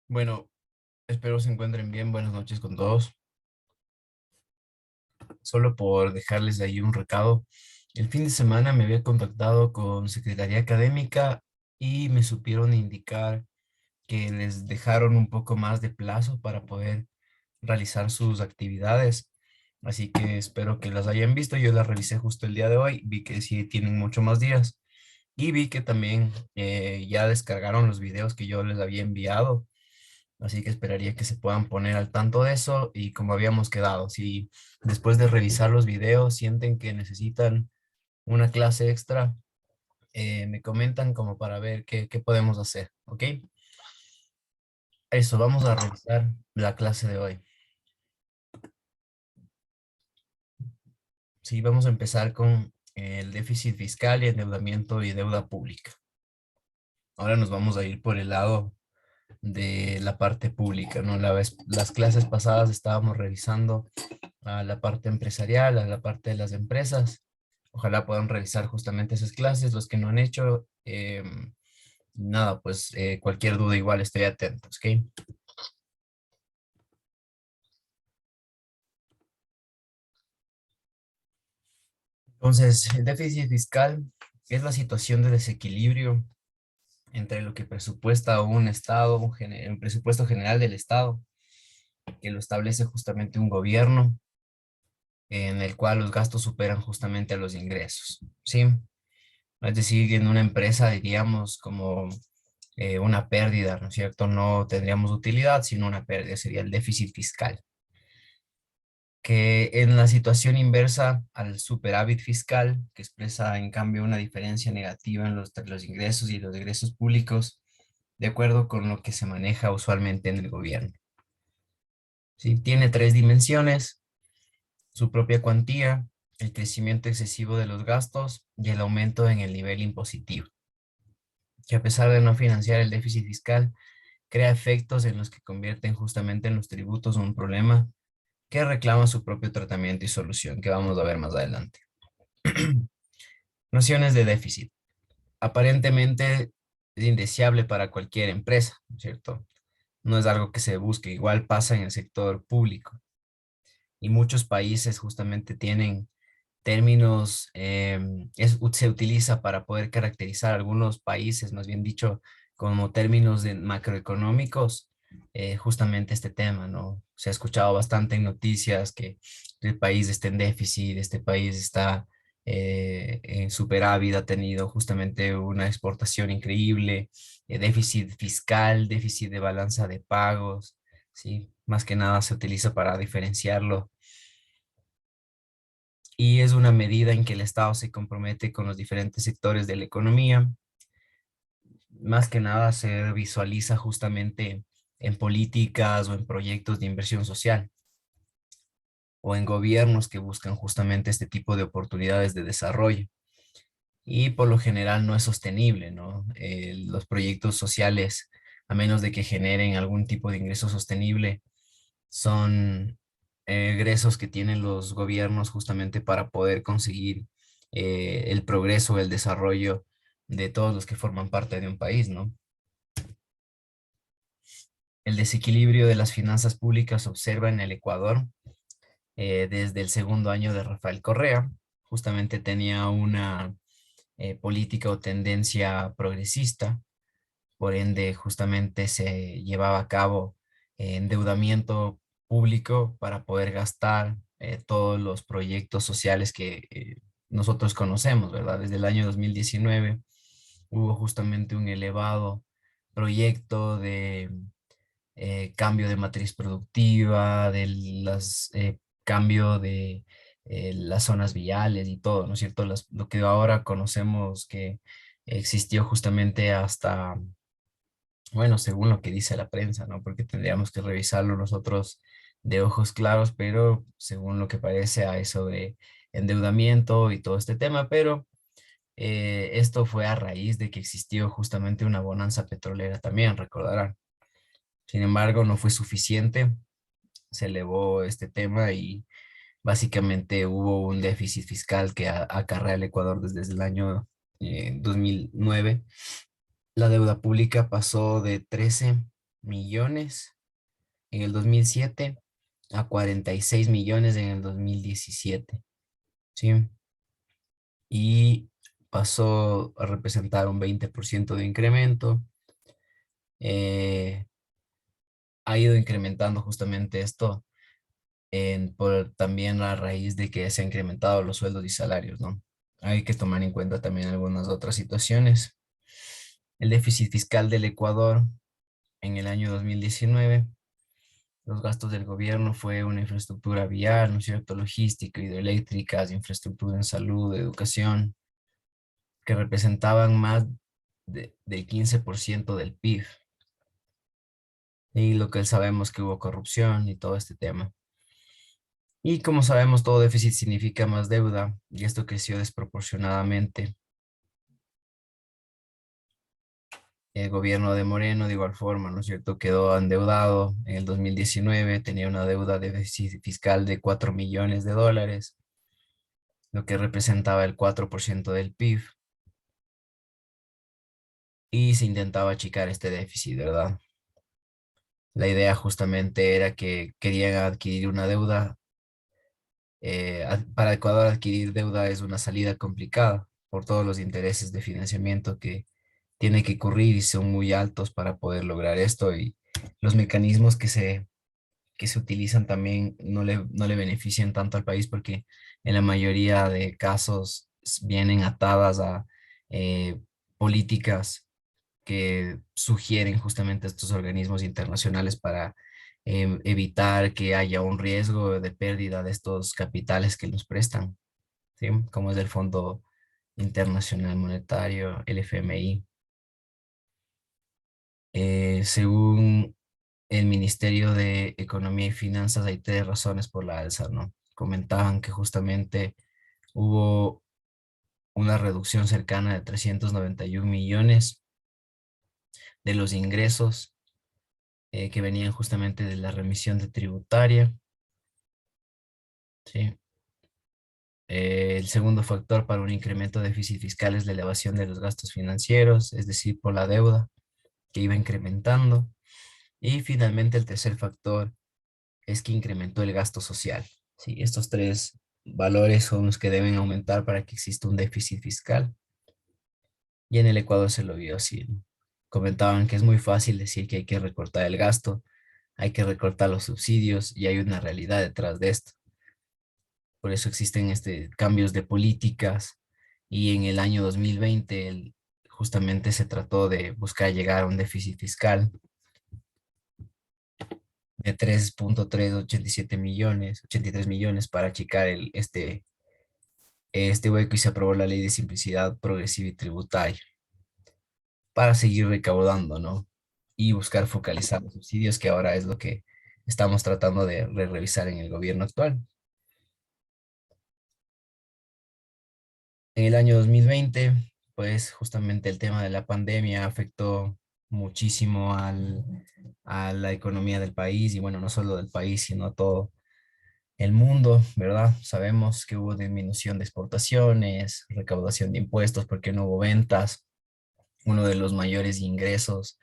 Bueno, espero se encuentren bien. Buenas noches con todos. Solo por dejarles ahí un recado. El fin de semana me había contactado con Secretaría Académica y me supieron indicar que les dejaron un poco más de plazo para poder realizar sus actividades. Así que espero que las hayan visto. Yo las revisé justo el día de hoy. Vi que sí tienen mucho más días. Y vi que también ya descargaron los videos que yo les había enviado. Así que esperaría que se puedan poner al tanto de eso y como habíamos quedado, si después de revisar los videos sienten que necesitan una clase extra, me comentan como para ver qué podemos hacer, ¿ok? Eso, vamos a revisar la clase de hoy. Sí, vamos a empezar con el déficit fiscal y endeudamiento y deuda pública. Ahora nos vamos a ir por el lado de la parte pública, ¿no? Las clases pasadas estábamos revisando a la parte empresarial, a la parte de las empresas. Ojalá puedan realizar justamente esas clases, los que no han hecho. Nada, pues cualquier duda igual estoy atento, ¿ok? Entonces, el déficit fiscal es la situación de desequilibrio entre lo que presupuesta un Estado, un presupuesto general del Estado, que lo establece justamente un gobierno, en el cual los gastos superan justamente a los ingresos, ¿sí? Es decir, en una empresa diríamos como una pérdida, ¿no es cierto? No tendríamos utilidad, sino una pérdida, sería el déficit fiscal. Que en la situación inversa al superávit fiscal, que expresa en cambio una diferencia negativa en los ingresos y los egresos públicos, de acuerdo con lo que se maneja usualmente en el gobierno. ¿Sí? Tiene tres dimensiones: su propia cuantía, el crecimiento excesivo de los gastos y el aumento en el nivel impositivo, que a pesar de no financiar el déficit fiscal, crea efectos en los que convierten justamente en los tributos un problema que reclama su propio tratamiento y solución, que vamos a ver más adelante. Nociones de déficit. Aparentemente es indeseable para cualquier empresa, ¿no es cierto? No es algo que se busque, igual pasa en el sector público. Y muchos países justamente tienen términos, se utiliza para poder caracterizar algunos países, más bien dicho, como términos de macroeconómicos, justamente este tema, ¿no? Se ha escuchado bastante en noticias que el país está en déficit, este país está en superávit, ha tenido justamente una exportación increíble, déficit fiscal, déficit de balanza de pagos, ¿sí? Más que nada se utiliza para diferenciarlo y es una medida en que el Estado se compromete con los diferentes sectores de la economía. Más que nada se visualiza justamente en políticas o en proyectos de inversión social o en gobiernos que buscan justamente este tipo de oportunidades de desarrollo. Y por lo general no es sostenible, ¿no? Los proyectos sociales, a menos de que generen algún tipo de ingreso sostenible, son egresos que tienen los gobiernos justamente para poder conseguir el progreso, el desarrollo de todos los que forman parte de un país, ¿no? El desequilibrio de las finanzas públicas se observa en el Ecuador desde el segundo año de Rafael Correa. Justamente tenía una política o tendencia progresista, por ende justamente se llevaba a cabo endeudamiento público para poder gastar todos los proyectos sociales que nosotros conocemos, ¿verdad? Desde el año 2019 hubo justamente un elevado proyecto de cambio de matriz productiva, de las cambio de las zonas viales y todo, ¿no es cierto? Lo que ahora conocemos que existió justamente hasta, bueno, según lo que dice la prensa, ¿no? Porque tendríamos que revisarlo nosotros de ojos claros, pero según lo que parece hay sobre endeudamiento y todo este tema, pero esto fue a raíz de que existió justamente una bonanza petrolera también, recordarán. Sin embargo, no fue suficiente, se elevó este tema y básicamente hubo un déficit fiscal que acarrea el Ecuador desde el año 2009. La deuda pública pasó de millones en el 2007 a 46 millones en el 2017, ¿sí? Y pasó a representar un 20% de incremento. Eh, ha ido incrementando justamente esto por también a raíz de que se han incrementado los sueldos y salarios, ¿no? Hay que tomar en cuenta también algunas otras situaciones. El déficit fiscal del Ecuador en el año 2019, los gastos del gobierno fue una infraestructura vial, ¿no es cierto?, logística, hidroeléctricas, infraestructura en salud, educación, que representaban más del 15% del PIB. Y lo que sabemos que hubo corrupción y todo este tema. Y como sabemos, todo déficit significa más deuda y esto creció desproporcionadamente. El gobierno de Moreno, de igual forma, ¿no es cierto?, quedó endeudado en el 2019, tenía una deuda de déficit fiscal de 4 millones de dólares, lo que representaba el 4% del PIB, y se intentaba achicar este déficit, ¿verdad? La idea justamente era que querían adquirir una deuda. Para Ecuador adquirir deuda es una salida complicada por todos los intereses de financiamiento que tiene que cubrir y son muy altos para poder lograr esto, y los mecanismos que se utilizan también no le benefician tanto al país porque en la mayoría de casos vienen atadas a eh, políticas que sugieren justamente estos organismos internacionales para evitar que haya un riesgo de pérdida de estos capitales que nos prestan, ¿sí? Como es el Fondo Internacional Monetario, el FMI. Según el Ministerio de Economía y Finanzas, hay tres razones por la alza, ¿no? Comentaban que justamente hubo una reducción cercana de 391 millones de los ingresos que venían justamente de la remisión de tributaria, ¿sí? El segundo factor para un incremento de déficit fiscal es la elevación de los gastos financieros, es decir, por la deuda que iba incrementando. Y finalmente el tercer factor es que incrementó el gasto social, ¿sí? Estos tres valores son los que deben aumentar para que exista un déficit fiscal. Y en el Ecuador se lo vio así, ¿no? Comentaban que es muy fácil decir que hay que recortar el gasto, hay que recortar los subsidios y hay una realidad detrás de esto. Por eso existen cambios de políticas y en el año 2020 justamente se trató de buscar llegar a un déficit fiscal de 3,387 millones, 83 millones para achicar este hueco, y se aprobó la ley de simplicidad progresiva y tributaria para seguir recaudando, ¿no? Y buscar focalizar los subsidios, que ahora es lo que estamos tratando de revisar en el gobierno actual. En el año 2020, pues justamente el tema de la pandemia afectó muchísimo a la economía del país, y bueno, no solo del país, sino a todo el mundo, ¿verdad? Sabemos que hubo disminución de exportaciones, recaudación de impuestos porque no hubo ventas, uno de los mayores ingresos,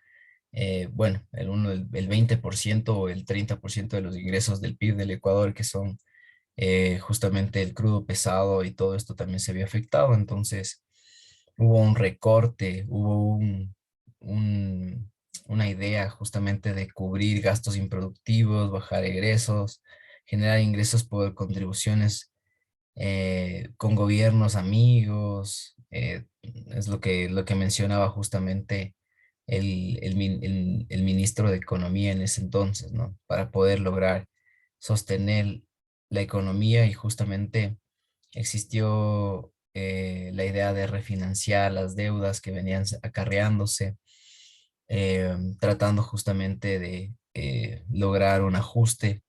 bueno, el 20% o el 30% de los ingresos del PIB del Ecuador, que son justamente el crudo pesado, y todo esto también se vio afectado. Entonces hubo un recorte, hubo una idea justamente de cubrir gastos improductivos, bajar egresos, generar ingresos por contribuciones con gobiernos amigos. Es lo que mencionaba justamente el ministro de Economía en ese entonces, ¿no? Para poder lograr sostener la economía, y justamente existió la idea de refinanciar las deudas que venían acarreándose, tratando justamente de lograr un ajuste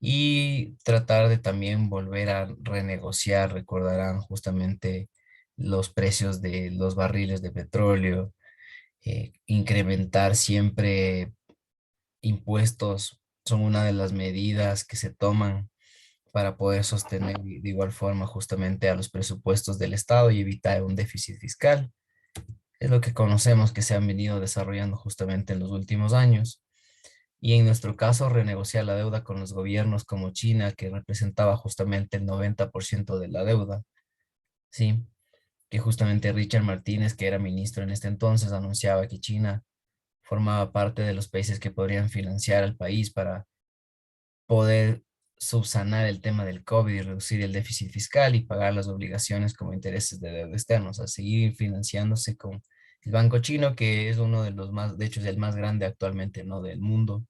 y tratar de también volver a renegociar. Recordarán justamente los precios de los barriles de petróleo, incrementar siempre impuestos son una de las medidas que se toman para poder sostener de igual forma justamente a los presupuestos del Estado y evitar un déficit fiscal. Es lo que conocemos que se han venido desarrollando justamente en los últimos años. Y en nuestro caso, renegociar la deuda con los gobiernos como China, que representaba justamente el 90% de la deuda, ¿sí? Que justamente Richard Martínez, que era ministro en este entonces, anunciaba que China formaba parte de los países que podrían financiar al país para poder subsanar el tema del COVID y reducir el déficit fiscal y pagar las obligaciones como intereses de deuda externos, a seguir financiándose con el Banco Chino, que es uno de los más, de hecho es el más grande actualmente, ¿no? Del mundo,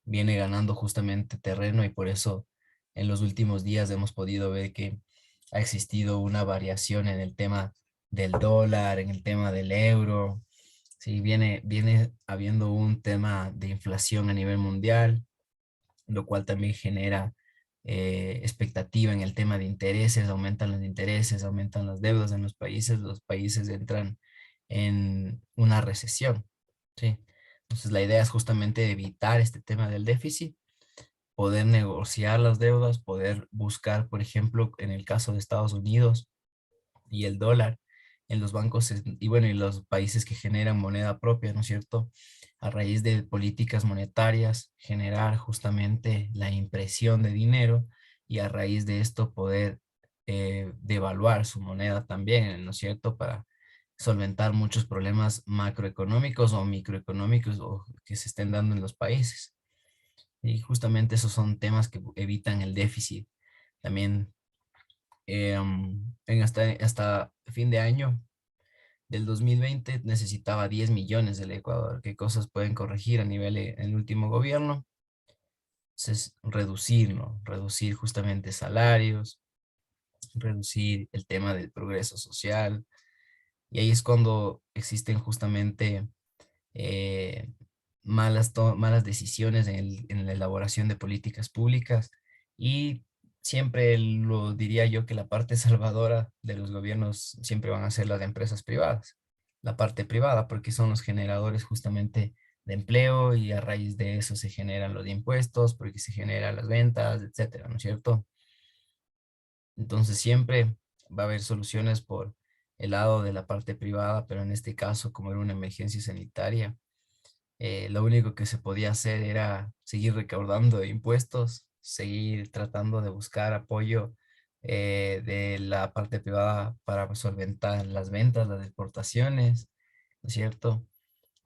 viene ganando justamente terreno y por eso en los últimos días hemos podido ver que ha existido una variación en el tema del dólar, en el tema del euro. Sí, viene habiendo un tema de inflación a nivel mundial, lo cual también genera expectativa en el tema de intereses, aumentan los intereses, aumentan las deudas en los países entran en una recesión, ¿sí? Entonces la idea es justamente evitar este tema del déficit, poder negociar las deudas, poder buscar, por ejemplo, en el caso de Estados Unidos, y el dólar en los bancos y bueno, y los países que generan moneda propia, ¿no es cierto? A raíz de políticas monetarias, generar justamente la impresión de dinero y a raíz de esto poder devaluar su moneda también, ¿no es cierto? Para solventar muchos problemas macroeconómicos o microeconómicos o que se estén dando en los países. Y justamente esos son temas que evitan el déficit. También hasta fin de año del 2020 necesitaba 10 millones del Ecuador. ¿Qué cosas pueden corregir a nivel en el último gobierno? Entonces, reducirlo, reducir justamente salarios, reducir el tema del progreso social. Y ahí es cuando existen justamente eh, malas decisiones en la elaboración de políticas públicas y siempre lo diría yo que la parte salvadora de los gobiernos siempre van a ser las empresas privadas, la parte privada, porque son los generadores justamente de empleo y a raíz de eso se generan los impuestos, porque se generan las ventas, etcétera, ¿no es cierto? Entonces siempre va a haber soluciones por el lado de la parte privada, pero en este caso, como era una emergencia sanitaria, lo único que se podía hacer era seguir recaudando impuestos, seguir tratando de buscar apoyo de la parte privada para solventar las ventas, las exportaciones, ¿no es cierto?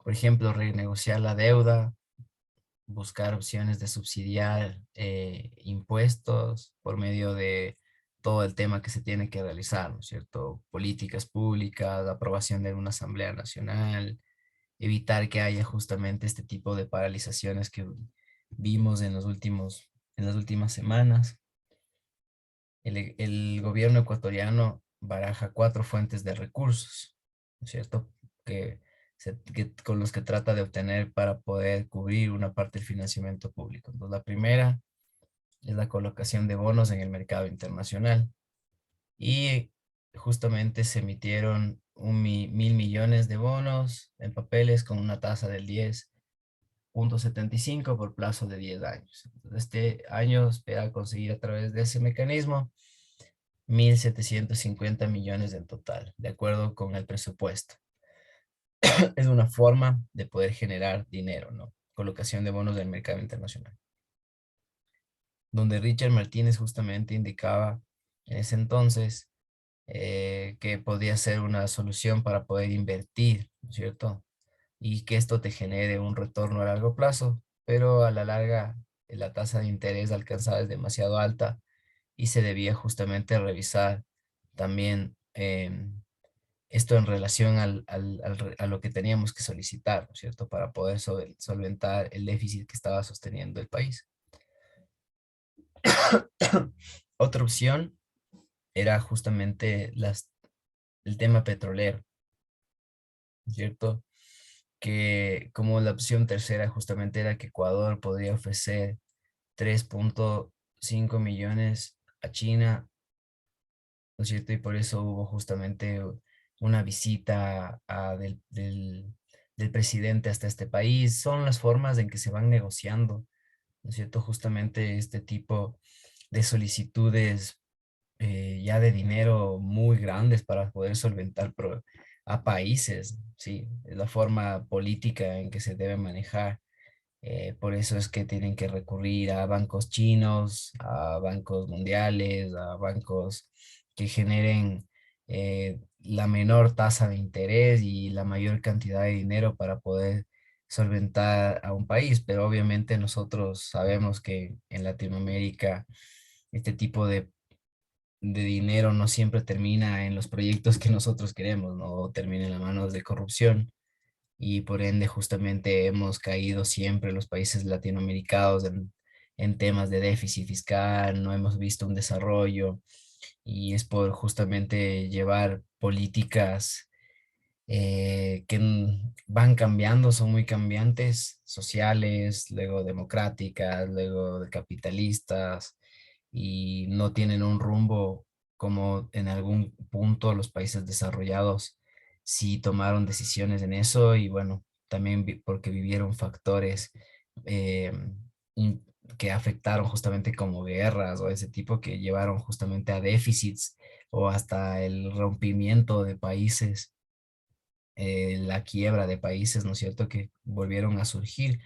Por ejemplo, renegociar la deuda, buscar opciones de subsidiar impuestos por medio de todo el tema que se tiene que realizar, ¿no es cierto? Políticas públicas, aprobación de una Asamblea Nacional, evitar que haya justamente este tipo de paralizaciones que vimos en las últimas semanas. El gobierno ecuatoriano baraja cuatro fuentes de recursos, ¿no es cierto? Con los que trata de obtener para poder cubrir una parte del financiamiento público. Entonces, la primera es la colocación de bonos en el mercado internacional. Y justamente se emitieron 1.000 millones de bonos en papeles con una tasa del 10,75 por plazo de 10 años. Entonces, este año espera conseguir a través de ese mecanismo 1.750 millones en total, de acuerdo con el presupuesto. Es una forma de poder generar dinero, ¿no? Colocación de bonos del mercado internacional. Donde Richard Martínez justamente indicaba en ese entonces que podía ser una solución para poder invertir, ¿no es cierto? Y que esto te genere un retorno a largo plazo, pero a la larga la tasa de interés alcanzada es demasiado alta y se debía justamente revisar también esto en relación a lo que teníamos que solicitar, ¿no es cierto? Para poder solventar el déficit que estaba sosteniendo el país. Otra opción era justamente el tema petrolero, ¿no es cierto? Que como la opción tercera justamente era que Ecuador podría ofrecer 3,5 millones a China, ¿no es cierto? Y por eso hubo justamente una visita del presidente hasta este país. Son las formas en que se van negociando, ¿no es cierto? Justamente este tipo de solicitudes ya de dinero muy grandes para poder solventar a países. sí, es la forma política en que se debe manejar. Por eso es que tienen que recurrir a bancos chinos, a bancos mundiales, a bancos que generen la menor tasa de interés y la mayor cantidad de dinero para poder solventar a un país. Pero obviamente nosotros sabemos que en Latinoamérica este tipo de dinero no siempre termina en los proyectos que nosotros queremos, no termina en las manos de corrupción y por ende justamente hemos caído siempre los países latinoamericanos en temas de déficit fiscal, no hemos visto un desarrollo y es por justamente llevar políticas van cambiando, son muy cambiantes, sociales, luego democráticas, luego de capitalistas y no tienen un rumbo como en algún punto los países desarrollados sí tomaron decisiones en eso y bueno, también porque vivieron factores eh, in- que afectaron justamente como guerras o ese tipo que llevaron justamente a déficits o hasta el rompimiento de países, la quiebra de países, ¿no es cierto?, que volvieron a surgir,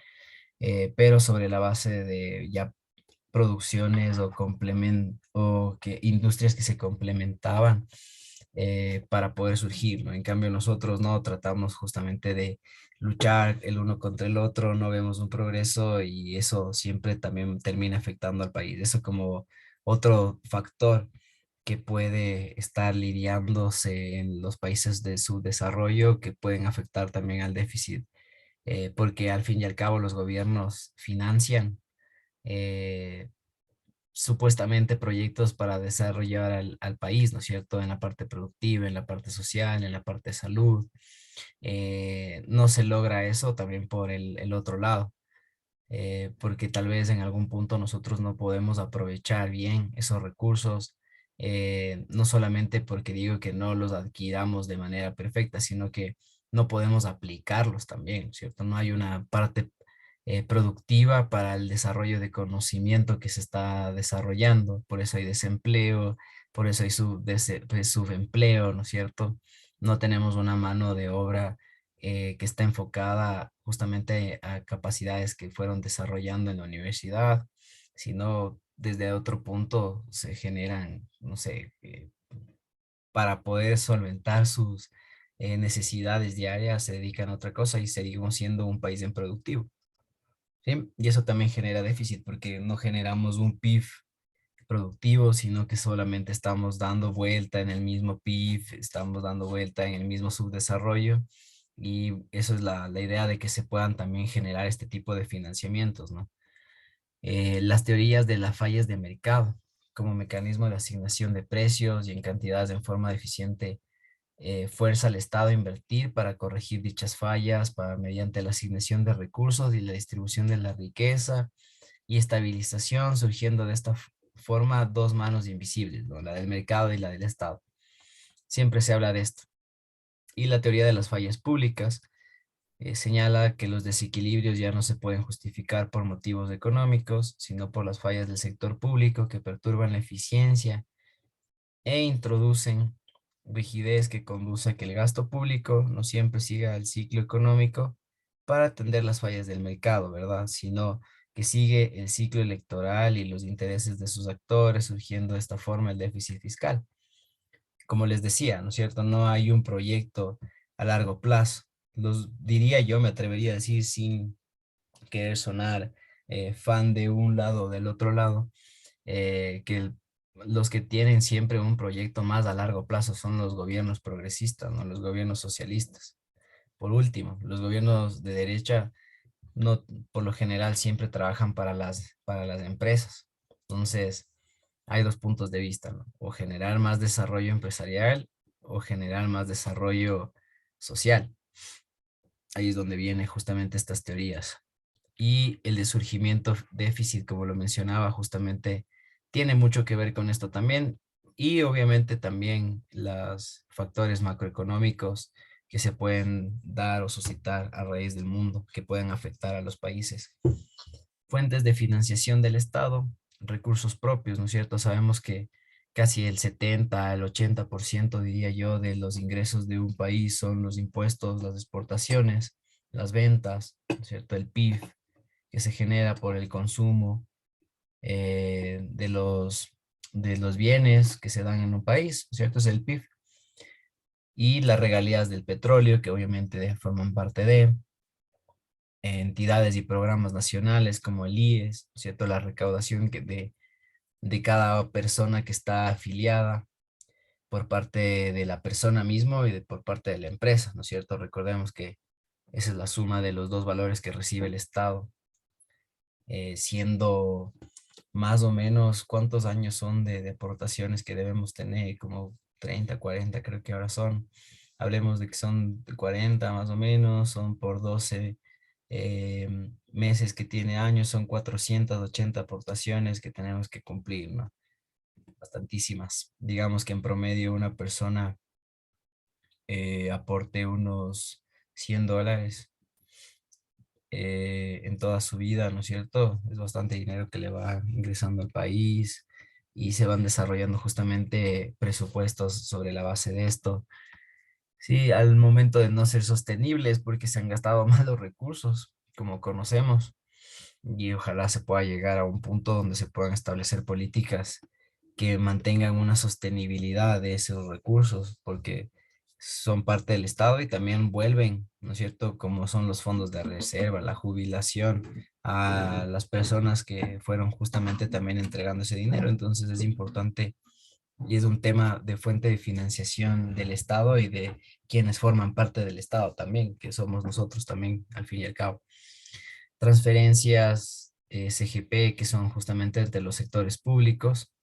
pero sobre la base de ya producciones o o que industrias que se complementaban para poder surgir, ¿no? En cambio, nosotros no tratamos justamente de luchar el uno contra el otro, no vemos un progreso y eso siempre también termina afectando al país. Eso como otro factor que puede estar lidiándose en los países de su desarrollo que pueden afectar también al déficit, porque al fin y al cabo los gobiernos financian eh, supuestamente proyectos para desarrollar al país, ¿no es cierto? En la parte productiva, en la parte social, en la parte de salud. No se logra eso también por el otro lado, porque tal vez en algún punto nosotros no podemos aprovechar bien esos recursos, no solamente porque digo que no los adquiramos de manera perfecta, sino que no podemos aplicarlos también, ¿cierto? No hay una parte productiva para el desarrollo de conocimiento que se está desarrollando, por eso hay desempleo, por eso hay pues, subempleo, ¿no es cierto? No tenemos una mano de obra que está enfocada justamente a capacidades que fueron desarrollando en la universidad, sino desde otro punto se generan, no sé, para poder solventar sus necesidades diarias, se dedican a otra cosa y seguimos siendo un país improductivo. ¿Sí? Y eso también genera déficit porque no generamos un PIB productivo, sino que solamente estamos dando vuelta en el mismo PIB, estamos dando vuelta en el mismo subdesarrollo y eso es la idea de que se puedan también generar este tipo de financiamientos, ¿no? Las teorías de las fallas de mercado como mecanismo de asignación de precios y en cantidades en forma eficiente fuerza al Estado a invertir para corregir dichas fallas para, mediante la asignación de recursos y la distribución de la riqueza y estabilización, surgiendo de esta forma dos manos invisibles, ¿no? La del mercado y la del Estado. Siempre se habla de esto. Y la teoría de las fallas públicas señala que los desequilibrios ya no se pueden justificar por motivos económicos, sino por las fallas del sector público que perturban la eficiencia e introducen rigidez que conduce a que el gasto público no siempre siga el ciclo económico para atender las fallas del mercado, ¿verdad? Sino que sigue el ciclo electoral y los intereses de sus actores, surgiendo de esta forma el déficit fiscal. Como les decía, ¿no es cierto? No hay un proyecto a largo plazo. Los diría yo, me atrevería a decir sin querer sonar fan de un lado o del otro lado, los que tienen siempre un proyecto más a largo plazo son los gobiernos progresistas, ¿no? Los gobiernos socialistas. Por último, los gobiernos de derecha no, por lo general siempre trabajan para las empresas. Entonces, hay dos puntos de vista, ¿no? O generar más desarrollo empresarial o generar más desarrollo social. Ahí es donde vienen justamente estas teorías. Y el de surgimiento déficit, como lo mencionaba, justamente tiene mucho que ver con esto también. Y obviamente también los factores macroeconómicos que se pueden dar o suscitar a raíz del mundo, que pueden afectar a los países. Fuentes de financiación del Estado, recursos propios, ¿no es cierto? Sabemos que casi el 70, el 80% diría yo de los ingresos de un país son los impuestos, las exportaciones, las ventas, ¿no es cierto? El PIB que se genera por el consumo de los bienes que se dan en un país, ¿no es cierto? Es el PIB. Y las regalías del petróleo, que obviamente forman parte de entidades y programas nacionales como el IES, ¿no es cierto? La recaudación de cada persona que está afiliada por parte de la persona misma y por parte de la empresa, ¿no es cierto? Recordemos que esa es la suma de los dos valores que recibe el Estado, siendo más o menos cuántos años son de deportaciones que debemos tener, como 30, 40 creo que ahora son. Hablemos de que son 40 más o menos, son por 12 meses que tiene años, son 480 aportaciones que tenemos que cumplir, ¿no? Bastantísimas. Digamos que en promedio una persona aporte unos $100 en toda su vida, ¿no es cierto? Es bastante dinero que le va ingresando al país y se van desarrollando justamente presupuestos sobre la base de esto. Sí, al momento de no ser sostenibles porque se han gastado más los recursos, como conocemos, y ojalá se pueda llegar a un punto donde se puedan establecer políticas que mantengan una sostenibilidad de esos recursos, porque son parte del Estado y también vuelven, ¿no es cierto?, como son los fondos de reserva, la jubilación a las personas que fueron justamente también entregando ese dinero. Entonces es importante y es un tema de fuente de financiación del Estado y de quienes forman parte del Estado también, que somos nosotros también, al fin y al cabo. Transferencias CGP, que son justamente de los sectores públicos,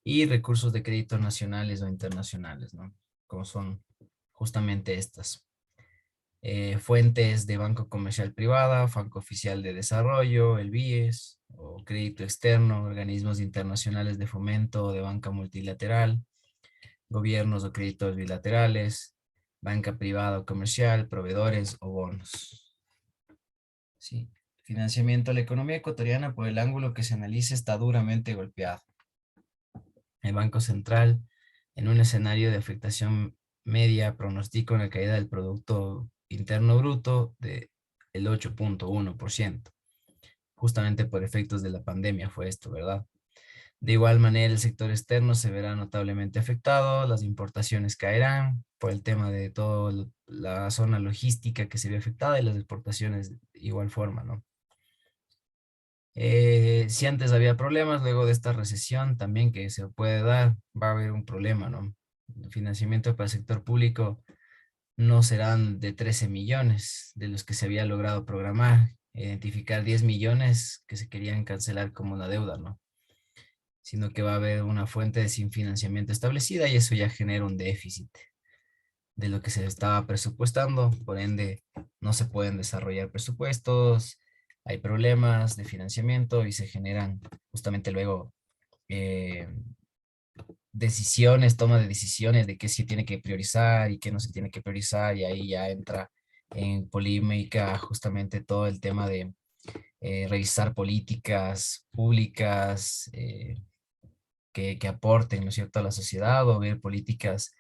y recursos de crédito nacionales o internacionales, ¿no? Como son justamente estas. Fuentes de Banco Comercial Privada, Banco Oficial de Desarrollo, el BIES, o crédito externo, organismos internacionales de fomento o de banca multilateral, gobiernos o créditos bilaterales, banca privada o comercial, proveedores o bonos. Sí. Financiamiento a la economía ecuatoriana por el ángulo que se analice está duramente golpeado. El Banco Central, en un escenario de afectación media, pronostica una caída del Producto Interno Bruto de el 8.1%. Justamente por efectos de la pandemia fue esto, ¿verdad? De igual manera, el sector externo se verá notablemente afectado, las importaciones caerán por el tema de toda la zona logística que se ve afectada y las exportaciones de igual forma, ¿no? Si antes había problemas, luego de esta recesión también que se puede dar, va a haber un problema, ¿no? El financiamiento para el sector público no serán de 13 millones de los que se había logrado programar, identificar 10 millones que se querían cancelar como una deuda, ¿no? Sino que va a haber una fuente de sin financiamiento establecida y eso ya genera un déficit de lo que se estaba presupuestando, por ende no se pueden desarrollar presupuestos, hay problemas de financiamiento y se generan justamente luego eh, decisiones, toma de decisiones de qué se tiene que priorizar y qué no se tiene que priorizar y ahí ya entra en polémica justamente todo el tema de revisar políticas públicas, que aporten, ¿no es cierto?, a la sociedad o ver políticas,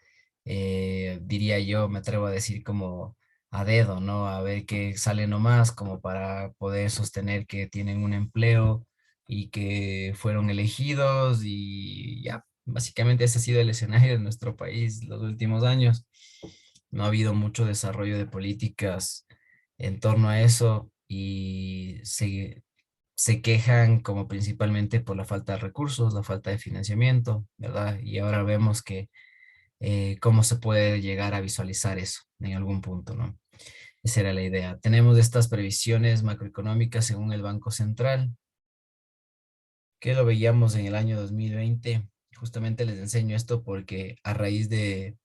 diría yo, me atrevo a decir como a dedo, ¿no? A ver qué sale nomás como para poder sostener que tienen un empleo y que fueron elegidos y ya, básicamente ese ha sido el escenario de nuestro país los últimos años. No ha habido mucho desarrollo de políticas en torno a eso y se quejan como principalmente por la falta de recursos, la falta de financiamiento, ¿verdad? Y ahora vemos que cómo se puede llegar a visualizar eso en algún punto, ¿no? Esa era la idea. Tenemos estas previsiones macroeconómicas según el Banco Central, que lo veíamos en el año 2020. Justamente les enseño esto porque a raíz del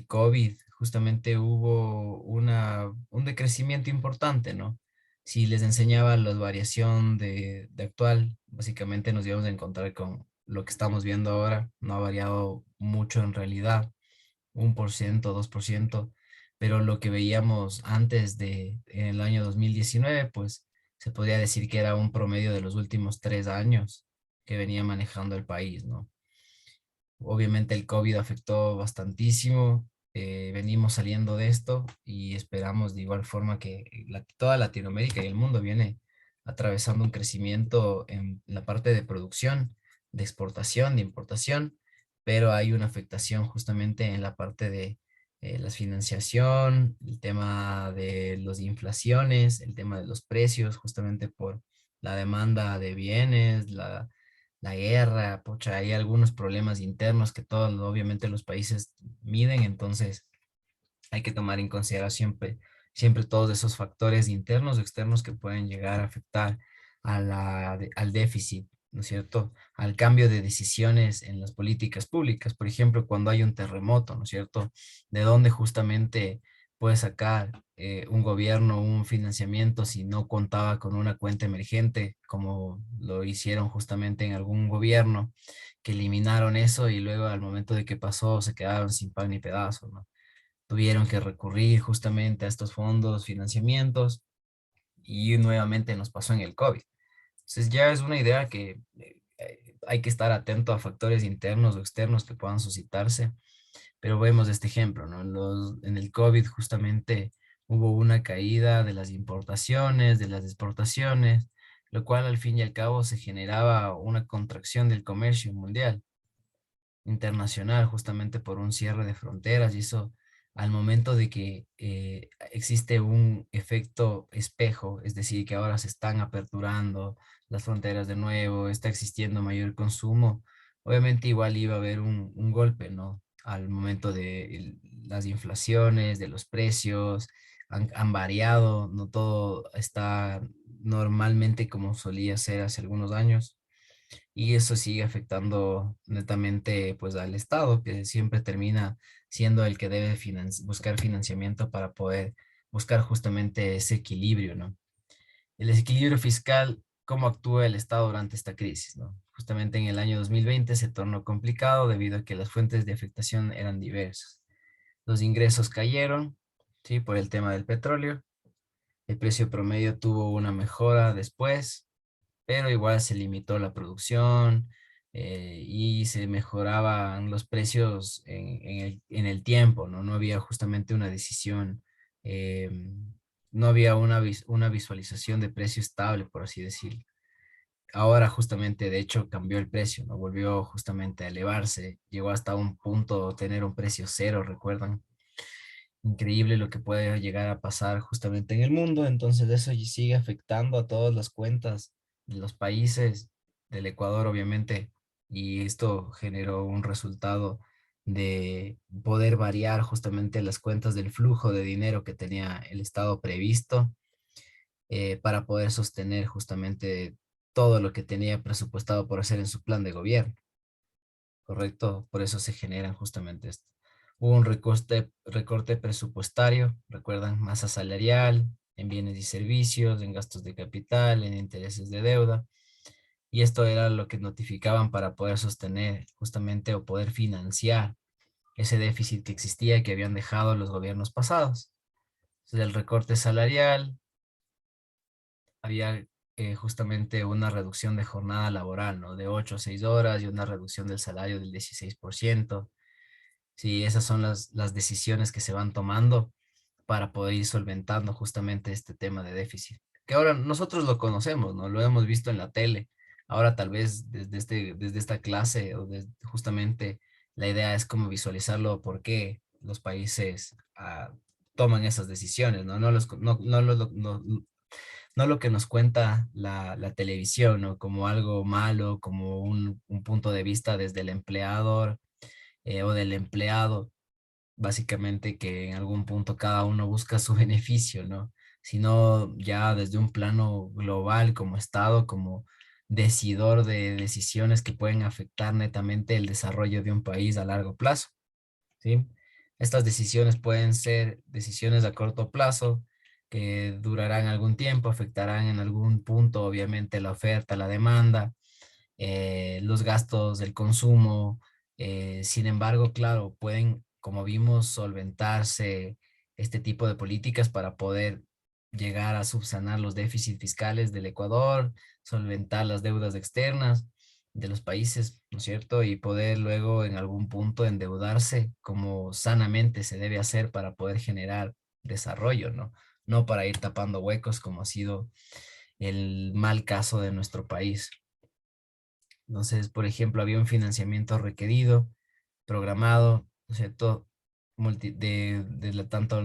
COVID, justamente hubo un decrecimiento importante, ¿no? Si les enseñaba la variación de actual, básicamente nos íbamos a encontrar con lo que estamos viendo ahora, no ha variado mucho en realidad, 1%, 2%, pero lo que veíamos antes en el año 2019, pues se podría decir que era un promedio de los últimos 3 años. que venía manejando el país, ¿no? Obviamente el COVID afectó bastantísimo, venimos saliendo de esto y esperamos de igual forma que toda Latinoamérica y el mundo viene atravesando un crecimiento en la parte de producción, de exportación, de importación, pero hay una afectación justamente en la parte de la financiación, el tema de las inflaciones, el tema de los precios, justamente por la demanda de bienes, la guerra, pucha, hay algunos problemas internos que todos, obviamente, los países miden, entonces hay que tomar en consideración siempre todos esos factores internos o externos que pueden llegar a afectar al déficit, ¿no es cierto? Al cambio de decisiones en las políticas públicas. Por ejemplo, cuando hay un terremoto, ¿no es cierto? ¿De dónde justamente puede sacar un gobierno un financiamiento si no contaba con una cuenta emergente, como lo hicieron justamente en algún gobierno, que eliminaron eso y luego al momento de que pasó se quedaron sin pan ni pedazo, ¿no? Tuvieron que recurrir justamente a estos fondos, financiamientos, y nuevamente nos pasó en el COVID. Entonces ya es una idea que hay que estar atento a factores internos o externos que puedan suscitarse, pero vemos este ejemplo, ¿no? En el COVID justamente hubo una caída de las importaciones, de las exportaciones, lo cual al fin y al cabo se generaba una contracción del comercio mundial internacional justamente por un cierre de fronteras y eso al momento de que existe un efecto espejo, es decir, que ahora se están aperturando las fronteras de nuevo, está existiendo mayor consumo, obviamente igual iba a haber un golpe, ¿no? Al momento de las inflaciones, de los precios, han variado, no todo está normalmente como solía ser hace algunos años y eso sigue afectando netamente pues al Estado, que siempre termina siendo el que debe buscar financiamiento para poder buscar justamente ese equilibrio, ¿no? El desequilibrio fiscal, ¿cómo actúa el Estado durante esta crisis, ¿no? Justamente en el año 2020 se tornó complicado debido a que las fuentes de afectación eran diversas. Los ingresos cayeron, ¿sí? Por el tema del petróleo. El precio promedio tuvo una mejora después, pero igual se limitó la producción y se mejoraban los precios en el tiempo, ¿no? No había justamente una decisión, eh, no había una visualización de precio estable, por así decirlo. Ahora justamente, de hecho, cambió el precio, ¿no? Volvió justamente a elevarse, llegó hasta un punto tener un precio cero, ¿recuerdan? Increíble lo que puede llegar a pasar justamente en el mundo, entonces eso y sigue afectando a todas las cuentas de los países, del Ecuador obviamente, y esto generó un resultado de poder variar justamente las cuentas del flujo de dinero que tenía el Estado previsto para poder sostener justamente todo lo que tenía presupuestado por hacer en su plan de gobierno. ¿Correcto? Por eso se generan justamente esto. Hubo un recorte presupuestario, recuerdan, masa salarial, en bienes y servicios, en gastos de capital, en intereses de deuda, y esto era lo que notificaban para poder sostener justamente o poder financiar ese déficit que existía y que habían dejado los gobiernos pasados. Entonces, el recorte salarial, había justamente una reducción de jornada laboral, ¿no? De 8 a 6 horas y una reducción del salario del 16%. Sí, esas son las decisiones que se van tomando para poder ir solventando justamente este tema de déficit. Que ahora nosotros lo conocemos, ¿no? Lo hemos visto en la tele. Ahora tal vez desde esta clase o justamente la idea es como visualizarlo por qué los países toman esas decisiones, ¿no? No lo que nos cuenta la televisión, ¿no? Como algo malo, como un punto de vista desde el empleador o del empleado, básicamente que en algún punto cada uno busca su beneficio, ¿no? Sino ya desde un plano global como Estado, como decidor de decisiones que pueden afectar netamente el desarrollo de un país a largo plazo, ¿sí? Estas decisiones pueden ser decisiones a corto plazo que durarán algún tiempo, afectarán en algún punto, obviamente, la oferta, la demanda, los gastos del consumo. Sin embargo, claro, pueden, como vimos, solventarse este tipo de políticas para poder llegar a subsanar los déficits fiscales del Ecuador, solventar las deudas externas. de los países, ¿no es cierto? Y poder luego en algún punto endeudarse como sanamente se debe hacer para poder generar desarrollo, ¿no? No para ir tapando huecos como ha sido el mal caso de nuestro país. Entonces, por ejemplo, había un financiamiento requerido, programado, ¿no es cierto? Tanto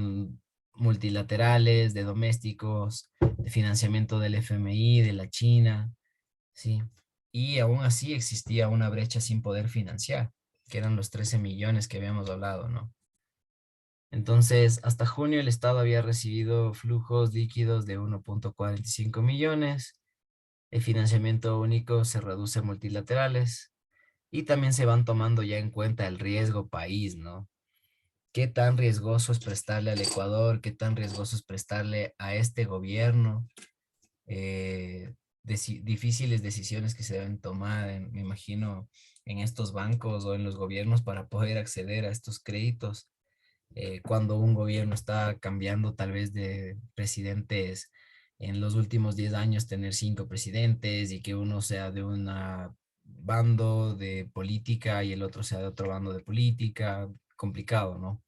multilaterales, de domésticos, de financiamiento del FMI, de la China, ¿sí? Y aún así existía una brecha sin poder financiar, que eran los 13 millones que habíamos hablado, ¿no? Entonces, hasta junio el Estado había recibido flujos líquidos de 1,45 millones. El financiamiento único se reduce a multilaterales y también se van tomando ya en cuenta el riesgo país, ¿no? ¿Qué tan riesgoso es prestarle al Ecuador? ¿Qué tan riesgoso es prestarle a este gobierno? eh, Difíciles decisiones que se deben tomar, me imagino, en estos bancos o en los gobiernos para poder acceder a estos créditos. Cuando un gobierno está cambiando tal vez de presidentes en los últimos 10 años, tener 5 presidentes y que uno sea de un bando de política y el otro sea de otro bando de política, complicado, ¿no?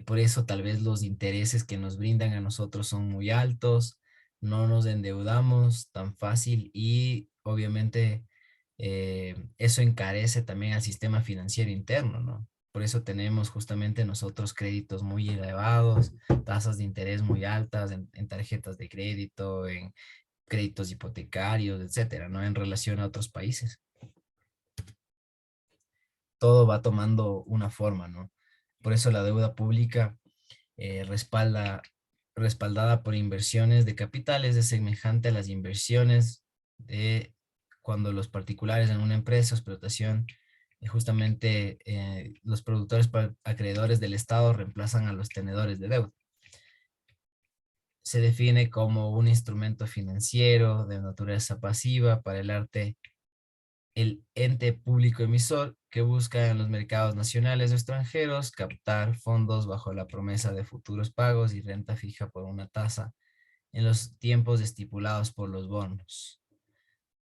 Por eso tal vez los intereses que nos brindan a nosotros son muy altos, no nos endeudamos tan fácil y obviamente eso encarece también al sistema financiero interno, ¿no? Por eso tenemos justamente nosotros créditos muy elevados, tasas de interés muy altas en tarjetas de crédito, en créditos hipotecarios, etcétera, ¿no? En relación a otros países. Todo va tomando una forma, ¿no? Por eso la deuda pública respaldada por inversiones de capitales es semejante a las inversiones de cuando los particulares en una empresa o explotación, justamente los productores acreedores del Estado reemplazan a los tenedores de deuda. Se define como un instrumento financiero de naturaleza pasiva para el ente público emisor que busca en los mercados nacionales o extranjeros captar fondos bajo la promesa de futuros pagos y renta fija por una tasa en los tiempos estipulados por los bonos.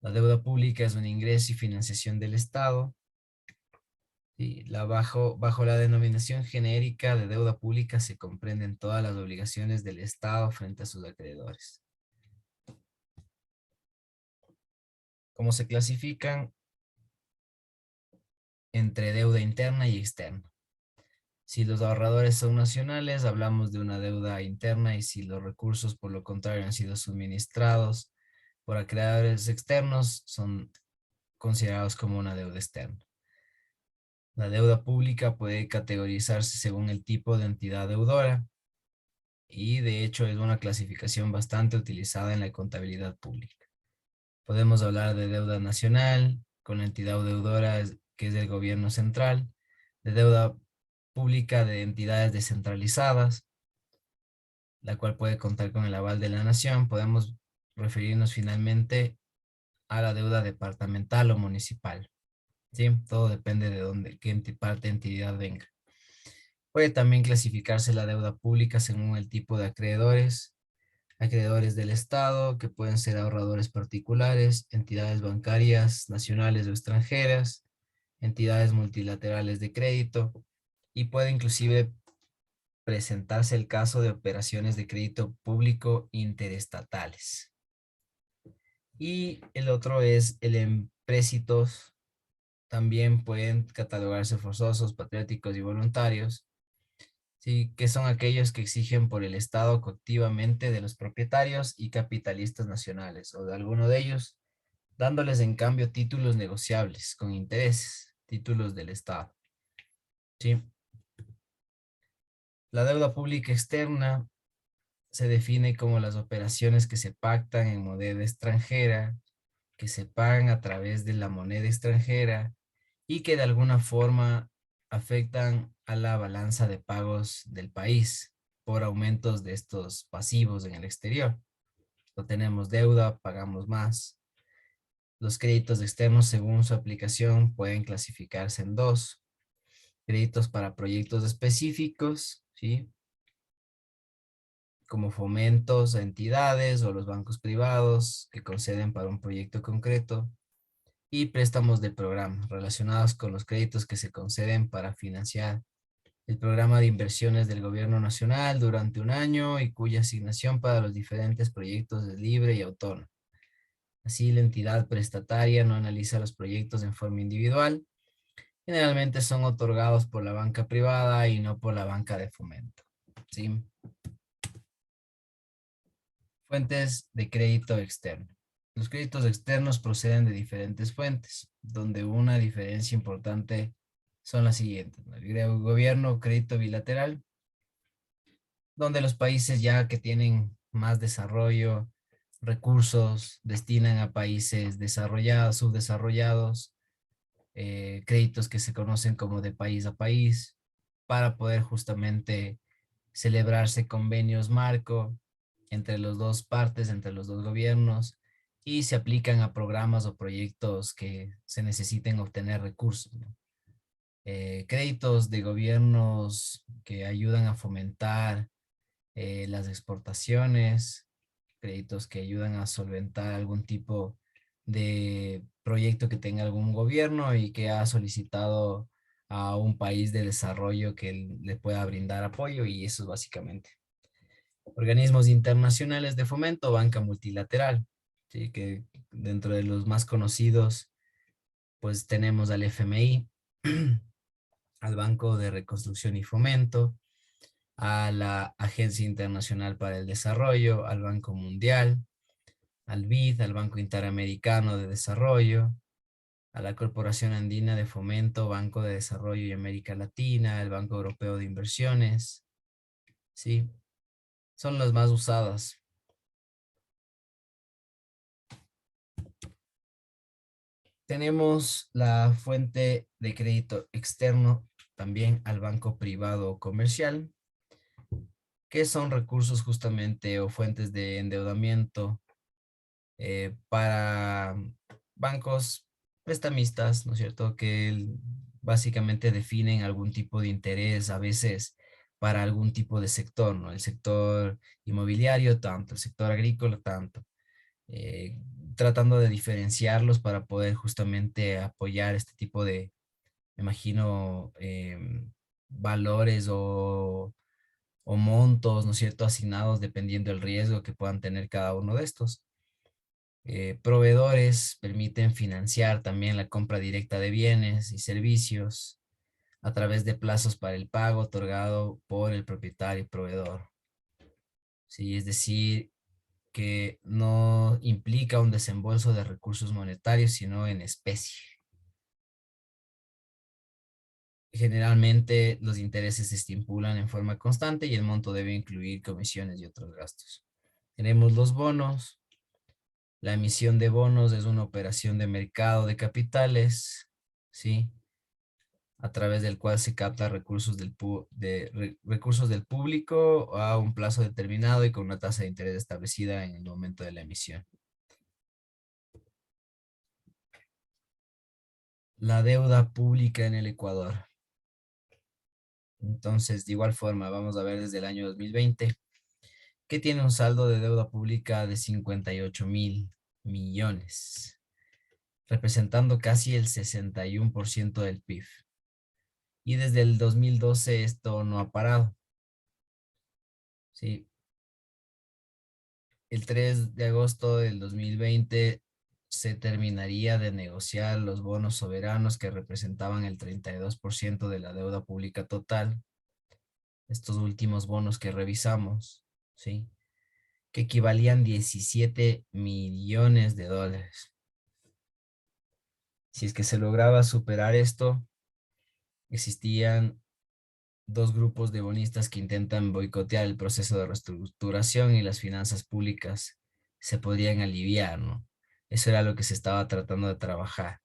La deuda pública es un ingreso y financiación del Estado. Y bajo la denominación genérica de deuda pública se comprenden todas las obligaciones del Estado frente a sus acreedores. ¿Cómo se clasifican? Entre deuda interna y externa. Si los ahorradores son nacionales, hablamos de una deuda interna y si los recursos, por lo contrario, han sido suministrados por acreedores externos, son considerados como una deuda externa. La deuda pública puede categorizarse según el tipo de entidad deudora y de hecho es una clasificación bastante utilizada en la contabilidad pública. Podemos hablar de deuda nacional con la entidad deudora que es el gobierno central, de deuda pública de entidades descentralizadas, la cual puede contar con el aval de la nación. Podemos referirnos finalmente a la deuda departamental o municipal. ¿Sí? Todo depende de dónde, qué parte de entidad venga. Puede también clasificarse la deuda pública según el tipo de acreedores, acreedores del Estado, que pueden ser ahorradores particulares, entidades bancarias nacionales o extranjeras, entidades multilaterales de crédito, y puede inclusive presentarse el caso de operaciones de crédito público interestatales. Y el otro es el empréstitos, también pueden catalogarse forzosos, patrióticos y voluntarios, ¿sí? Que son aquellos que exigen por el Estado coactivamente de los propietarios y capitalistas nacionales o de alguno de ellos, dándoles en cambio títulos negociables con intereses, títulos del Estado. ¿Sí? La deuda pública externa se define como las operaciones que se pactan en moneda extranjera, que se pagan a través de la moneda extranjera y que de alguna forma afectan a la balanza de pagos del país por aumentos de estos pasivos en el exterior. No tenemos deuda, pagamos más. Los créditos externos, según su aplicación, pueden clasificarse en dos. Créditos para proyectos específicos, ¿sí? Como fomentos a entidades o los bancos privados que conceden para un proyecto concreto. y préstamos de programa relacionados con los créditos que se conceden para financiar el programa de inversiones del gobierno nacional durante un año y cuya asignación para los diferentes proyectos es libre y autónoma. Así, la entidad prestataria no analiza los proyectos en forma individual. Generalmente son otorgados por la banca privada y no por la banca de fomento. ¿Sí? Fuentes de crédito externo. Los créditos externos proceden de diferentes fuentes, donde una diferencia importante son las siguientes, ¿no? El gobierno, crédito bilateral, donde los países ya que tienen más desarrollo, recursos, destinan a países desarrollados, subdesarrollados, créditos que se conocen como de país a país, para poder justamente celebrarse convenios marco entre las dos partes, entre los dos gobiernos, y se aplican a programas o proyectos que se necesiten obtener recursos, ¿no? Créditos de gobiernos que ayudan a fomentar las exportaciones, créditos que ayudan a solventar algún tipo de proyecto que tenga algún gobierno y que ha solicitado a un país de desarrollo que le pueda brindar apoyo, y eso es básicamente. Organismos internacionales de fomento, banca multilateral, ¿sí? Que dentro de los más conocidos, pues tenemos al FMI, al Banco de Reconstrucción y Fomento, a la Agencia Internacional para el Desarrollo, al Banco Mundial, al BID, al Banco Interamericano de Desarrollo, a la Corporación Andina de Fomento, Banco de Desarrollo y América Latina, el Banco Europeo de Inversiones, ¿sí? Son las más usadas. Tenemos la fuente de crédito externo también al banco privado o comercial, que son recursos justamente o fuentes de endeudamiento para bancos prestamistas, ¿no es cierto? Que básicamente definen algún tipo de interés, a veces para algún tipo de sector, ¿no? El sector inmobiliario, tanto, el sector agrícola, tanto. eh, Tratando de diferenciarlos para poder justamente apoyar este tipo de, me imagino, valores o montos, ¿no es cierto?, asignados dependiendo del riesgo que puedan tener cada uno de estos. Proveedores permiten financiar también la compra directa de bienes y servicios a través de plazos para el pago otorgado por el propietario y proveedor. Sí, es decir, que no implica un desembolso de recursos monetarios, sino en especie. Generalmente los intereses se estipulan en forma constante y el monto debe incluir comisiones y otros gastos. Tenemos los bonos. La emisión de bonos es una operación de mercado de capitales, ¿sí? A través del cual se capta recursos recursos del público a un plazo determinado y con una tasa de interés establecida en el momento de la emisión. La deuda pública en el Ecuador. Entonces, de igual forma, vamos a ver desde el año 2020, que tiene un saldo de deuda pública de 58.000 millones, representando casi el 61% del PIB. Y desde el 2012 esto no ha parado. Sí, el 3 de agosto del 2020 se terminaría de negociar los bonos soberanos que representaban el 32% de la deuda pública total. Estos últimos bonos que revisamos, ¿sí? Que equivalían 17 millones de dólares. Si es que se lograba superar esto, existían dos grupos de bonistas que intentan boicotear el proceso de reestructuración y las finanzas públicas se podrían aliviar, ¿no? Eso era lo que se estaba tratando de trabajar,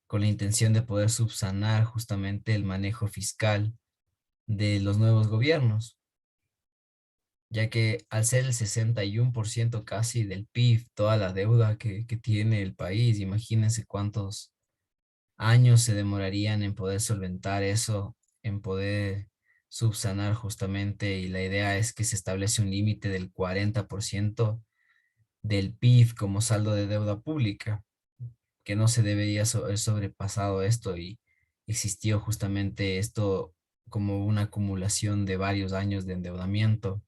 con la intención de poder subsanar justamente el manejo fiscal de los nuevos gobiernos, ya que al ser el 61% casi del PIB, toda la deuda que tiene el país, imagínense cuántos años se demorarían en poder solventar eso, en poder subsanar justamente, y la idea es que se establece un límite del 40% del PIB como saldo de deuda pública, que no se debería haber sobrepasado esto y existió justamente esto como una acumulación de varios años de endeudamiento.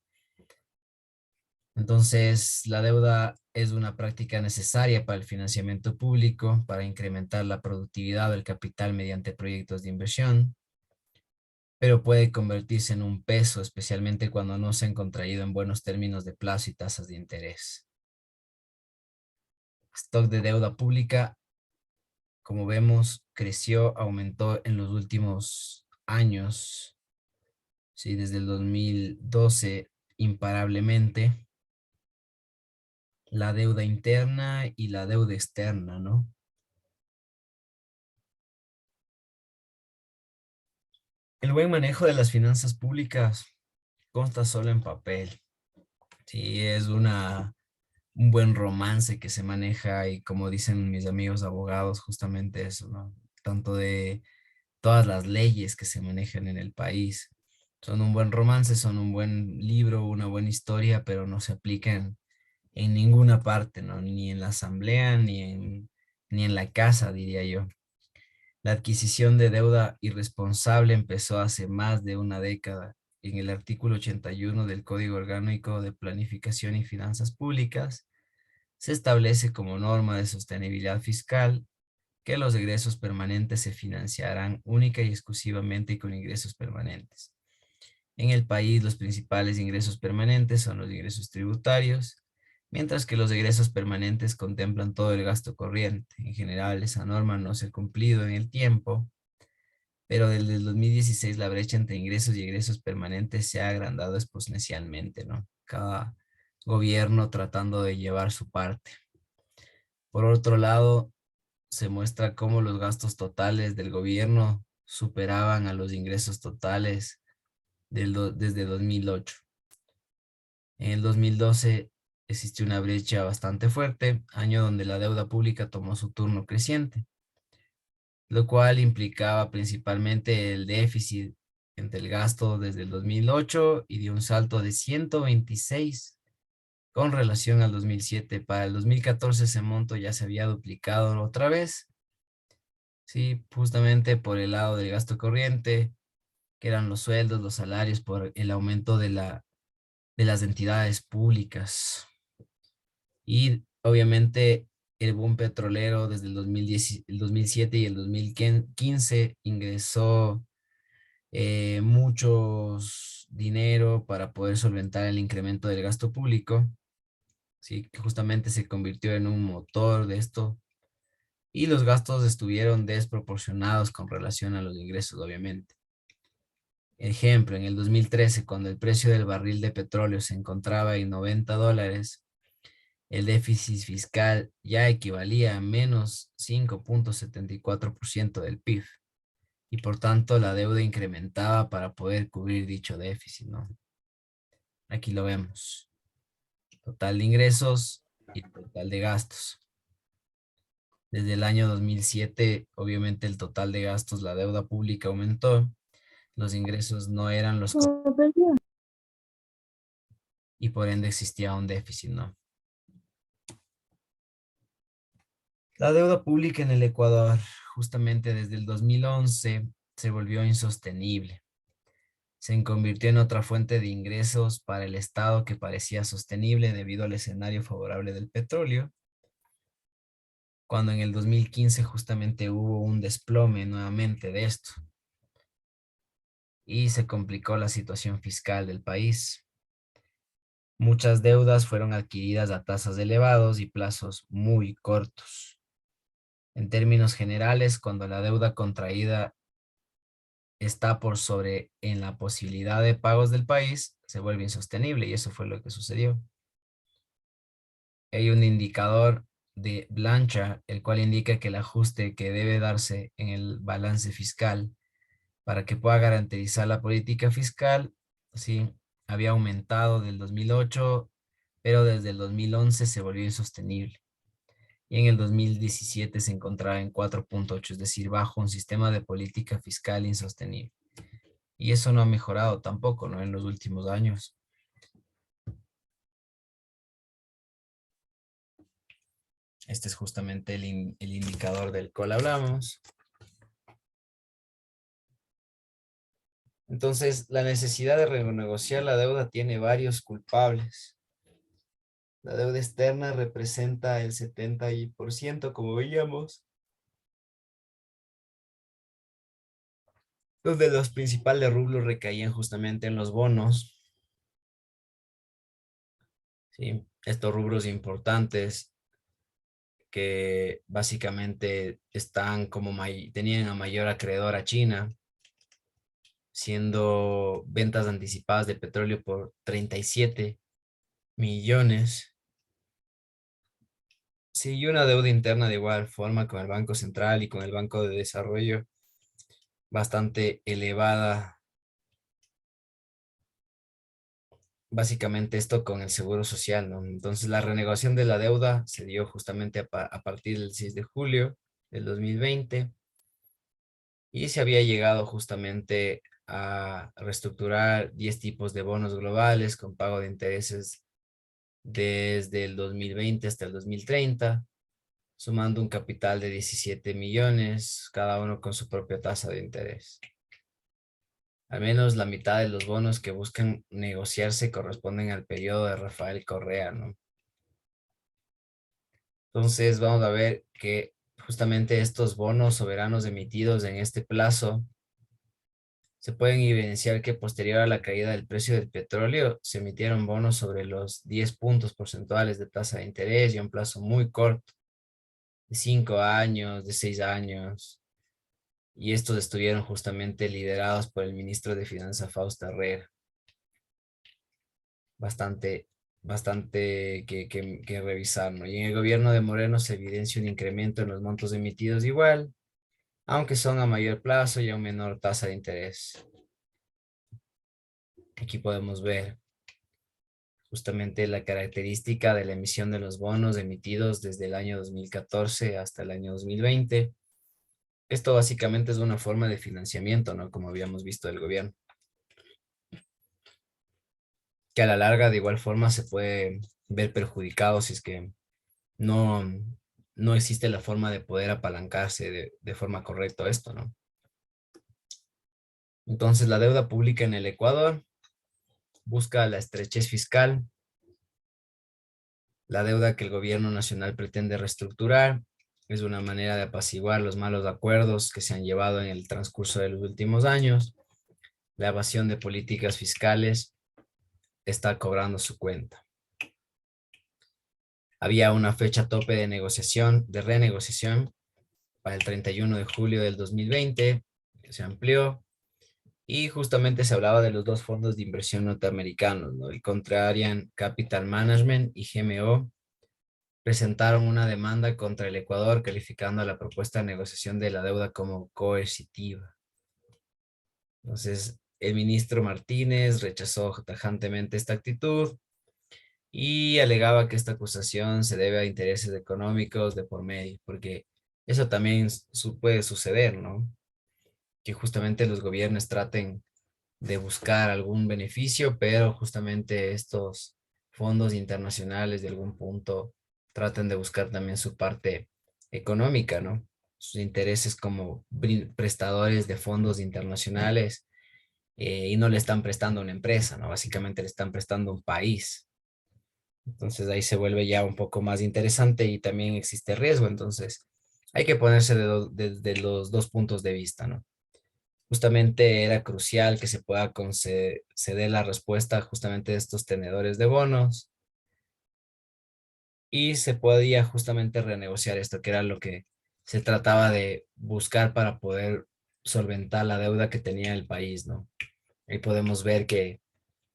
Entonces, la deuda es una práctica necesaria para el financiamiento público, para incrementar la productividad del capital mediante proyectos de inversión, pero puede convertirse en un peso, especialmente cuando no se han contraído en buenos términos de plazo y tasas de interés. Stock de deuda pública, como vemos, creció, aumentó en los últimos años, ¿sí? Desde el 2012, imparablemente, la deuda interna y la deuda externa, ¿no? El buen manejo de las finanzas públicas consta solo en papel. Sí, es un buen romance que se maneja y como dicen mis amigos abogados, justamente eso, ¿no? Tanto de todas las leyes que se manejan en el país. Son un buen romance, son un buen libro, una buena historia, pero no se aplican en ninguna parte, ¿no? Ni en la asamblea, ni en la casa, diría yo. La adquisición de deuda irresponsable empezó hace más de una década. En el artículo 81 del Código Orgánico de Planificación y Finanzas Públicas se establece como norma de sostenibilidad fiscal que los egresos permanentes se financiarán única y exclusivamente con ingresos permanentes. En el país, los principales ingresos permanentes son los ingresos tributarios, mientras que los egresos permanentes contemplan todo el gasto corriente. En general, esa norma no se ha cumplido en el tiempo, pero desde el 2016 la brecha entre ingresos y egresos permanentes se ha agrandado exponencialmente, ¿no? Cada gobierno tratando de llevar su parte. Por otro lado, se muestra cómo los gastos totales del gobierno superaban a los ingresos totales desde 2008. En el 2012 existió una brecha bastante fuerte, año donde la deuda pública tomó su turno creciente, lo cual implicaba principalmente el déficit entre el gasto desde el 2008 y dio un salto de 126 con relación al 2007. Para el 2014 ese monto ya se había duplicado otra vez, sí, justamente por el lado del gasto corriente, que eran los sueldos, los salarios, por el aumento de las entidades públicas. Y obviamente el boom petrolero desde el 2010, el 2007 y el 2015 ingresó muchos dinero para poder solventar el incremento del gasto público, ¿sí? Que justamente se convirtió en un motor de esto y los gastos estuvieron desproporcionados con relación a los ingresos, obviamente. Ejemplo, en el 2013, cuando el precio del barril de petróleo se encontraba en $90, el déficit fiscal ya equivalía a menos 5,74% del PIB y por tanto la deuda incrementaba para poder cubrir dicho déficit, ¿no? Aquí lo vemos. Total de ingresos y total de gastos. Desde el año 2007, obviamente el total de gastos, la deuda pública aumentó, los ingresos no eran los y por ende existía un déficit, ¿no? La deuda pública en el Ecuador, justamente desde el 2011, se volvió insostenible. Se convirtió en otra fuente de ingresos para el Estado que parecía sostenible debido al escenario favorable del petróleo, cuando en el 2015 justamente hubo un desplome nuevamente de esto y se complicó la situación fiscal del país. Muchas deudas fueron adquiridas a tasas elevadas y plazos muy cortos. En términos generales, cuando la deuda contraída está por sobre en la posibilidad de pagos del país, se vuelve insostenible y eso fue lo que sucedió. Hay un indicador de Blanchard, el cual indica que el ajuste que debe darse en el balance fiscal para que pueda garantizar la política fiscal, sí, había aumentado del 2008, pero desde el 2011 se volvió insostenible. Y en el 2017 se encontraba en 4,8, es decir, bajo un sistema de política fiscal insostenible. Y eso no ha mejorado tampoco, ¿no? En los últimos años. Este es justamente el indicador del cual hablamos. Entonces, la necesidad de renegociar la deuda tiene varios culpables. La deuda externa representa el 70%, como veíamos, donde los principales rublos recaían justamente en los bonos, ¿sí? Estos rubros importantes que básicamente están como tenían a mayor acreedor a China, siendo ventas anticipadas de petróleo por 37 millones. Sí, y una deuda interna de igual forma con el Banco Central y con el Banco de Desarrollo bastante elevada. Básicamente esto con el Seguro Social, ¿no? Entonces la renegociación de la deuda se dio justamente a partir del 6 de julio del 2020 y se había llegado justamente a reestructurar 10 tipos de bonos globales con pago de intereses desde el 2020 hasta el 2030, sumando un capital de 17 millones, cada uno con su propia tasa de interés. Al menos la mitad de los bonos que buscan negociarse corresponden al periodo de Rafael Correa, ¿no? Entonces vamos a ver que justamente estos bonos soberanos emitidos en este plazo se pueden evidenciar que posterior a la caída del precio del petróleo se emitieron bonos sobre los 10 puntos porcentuales de tasa de interés y a un plazo muy corto, de 5 años, de 6 años. Y estos estuvieron justamente liderados por el ministro de Finanzas, Fausto Herrera. Bastante, bastante que revisar, ¿no? Y en el gobierno de Moreno se evidencia un incremento en los montos emitidos igual, aunque son a mayor plazo y a un menor tasa de interés. Aquí podemos ver justamente la característica de la emisión de los bonos emitidos desde el año 2014 hasta el año 2020. Esto básicamente es una forma de financiamiento, ¿no? Como habíamos visto del gobierno, que a la larga de igual forma se puede ver perjudicado si es que no, no existe la forma de poder apalancarse de forma correcta esto, ¿no? Entonces, la deuda pública en el Ecuador busca la estrechez fiscal, la deuda que el gobierno nacional pretende reestructurar, es una manera de apaciguar los malos acuerdos que se han llevado en el transcurso de los últimos años. La evasión de políticas fiscales está cobrando su cuenta. Había una fecha tope de negociación, de renegociación, para el 31 de julio del 2020, que se amplió, y justamente se hablaba de los dos fondos de inversión norteamericanos, ¿no? El Contrarian Capital Management y GMO presentaron una demanda contra el Ecuador calificando la propuesta de negociación de la deuda como coercitiva. Entonces, el ministro Martínez rechazó tajantemente esta actitud y alegaba que esta acusación se debe a intereses económicos de por medio, porque eso también puede suceder, ¿no? Que justamente los gobiernos traten de buscar algún beneficio, pero justamente estos fondos internacionales de algún punto traten de buscar también su parte económica, ¿no? Sus intereses como prestadores de fondos internacionales y no le están prestando a una empresa, ¿no? Básicamente le están prestando a un país. Entonces ahí se vuelve ya un poco más interesante y también existe riesgo. Entonces hay que ponerse desde los dos puntos de vista, ¿no? Justamente era crucial que se pueda conceder la respuesta justamente de estos tenedores de bonos y se podía justamente renegociar esto, que era lo que se trataba de buscar para poder solventar la deuda que tenía el país, ¿no? Ahí podemos ver que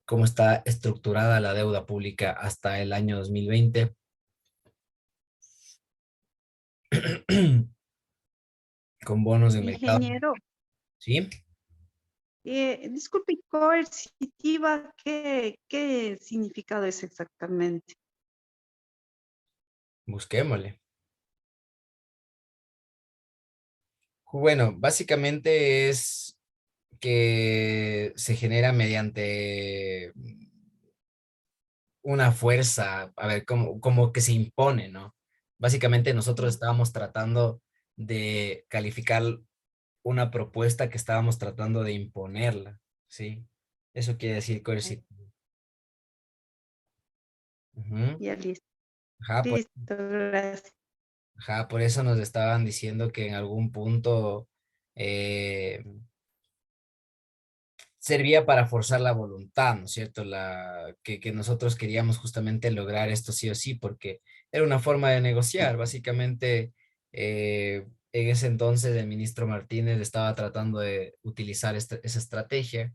cómo está estructurada la deuda pública hasta el año 2020. Con bonos de mercado, Ingeniero, ¿sí? disculpe, coercitiva, ¿qué significado es exactamente? Busquémosle. Bueno, básicamente es que se genera mediante una fuerza, a ver, como que se impone, ¿no? Básicamente nosotros Sí, estábamos tratando de calificar una propuesta que estábamos tratando de imponerla, ¿sí? Eso quiere decir ahí, coercivo. Ujú. ya listo. Ajá, Listo, gracias. ajá, por eso nos estaban diciendo que en algún punto eh, servía para forzar la voluntad, ¿no es cierto? Que nosotros queríamos justamente lograr esto sí o sí, porque era una forma de negociar. Básicamente, en ese entonces el ministro Martínez estaba tratando de utilizar esa estrategia.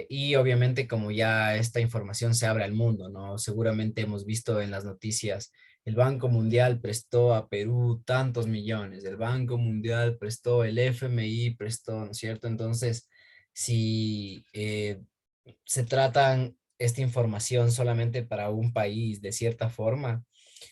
Y obviamente como ya esta información se abre al mundo, ¿no? Seguramente hemos visto en las noticias, el Banco Mundial prestó a Perú tantos millones, el Banco Mundial prestó, el FMI prestó, ¿no es cierto? Entonces, si se tratan esta información solamente para un país de cierta forma,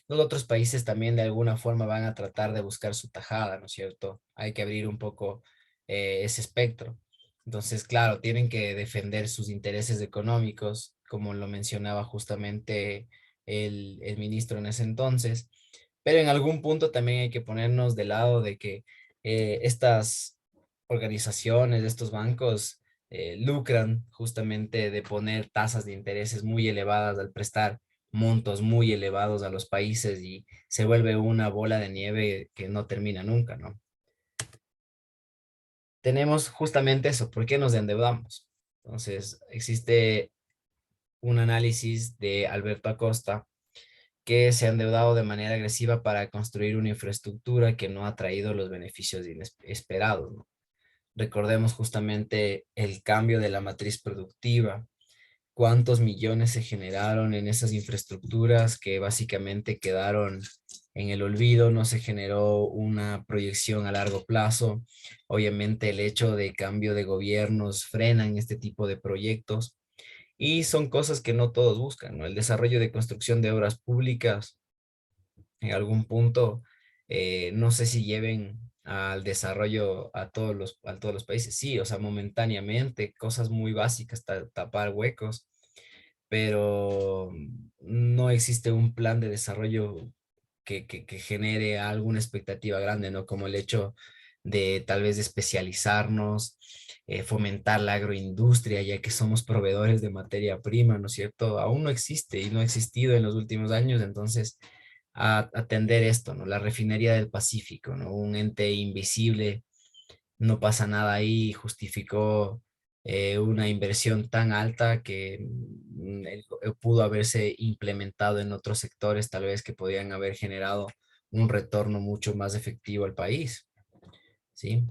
los otros países también de alguna forma van a tratar de buscar su tajada, ¿no es cierto? Hay que abrir un poco ese espectro. Entonces, claro, tienen que defender sus intereses económicos, como lo mencionaba justamente el ministro en ese entonces, pero en algún punto también hay que ponernos del lado de que estas organizaciones, estos bancos, lucran justamente de poner tasas de intereses muy elevadas al prestar montos muy elevados a los países y se vuelve una bola de nieve que no termina nunca, ¿no? Tenemos justamente eso, ¿por qué nos endeudamos? Entonces, existe un análisis de Alberto Acosta que se ha endeudado de manera agresiva para construir una infraestructura que no ha traído los beneficios esperados, ¿no? Recordemos justamente el cambio de la matriz productiva, cuántos millones se generaron en esas infraestructuras que básicamente quedaron en el olvido, no se generó una proyección a largo plazo. Obviamente el hecho de cambio de gobiernos frenan este tipo de proyectos y son cosas que no todos buscan, ¿no? El desarrollo de construcción de obras públicas en algún punto, no sé si lleven al desarrollo a todos los países, sí, o sea, momentáneamente, cosas muy básicas, tapar huecos, pero no existe un plan de desarrollo que genere alguna expectativa grande, ¿no? Como el hecho de tal vez de especializarnos, fomentar la agroindustria, ya que somos proveedores de materia prima, ¿no es cierto? Aún no existe y no ha existido en los últimos años, entonces a atender esto, ¿no? La refinería del Pacífico, ¿no? Un ente invisible, no pasa nada ahí, justificó una inversión tan alta que pudo haberse implementado en otros sectores, tal vez que podían haber generado un retorno mucho más efectivo al país, ¿sí?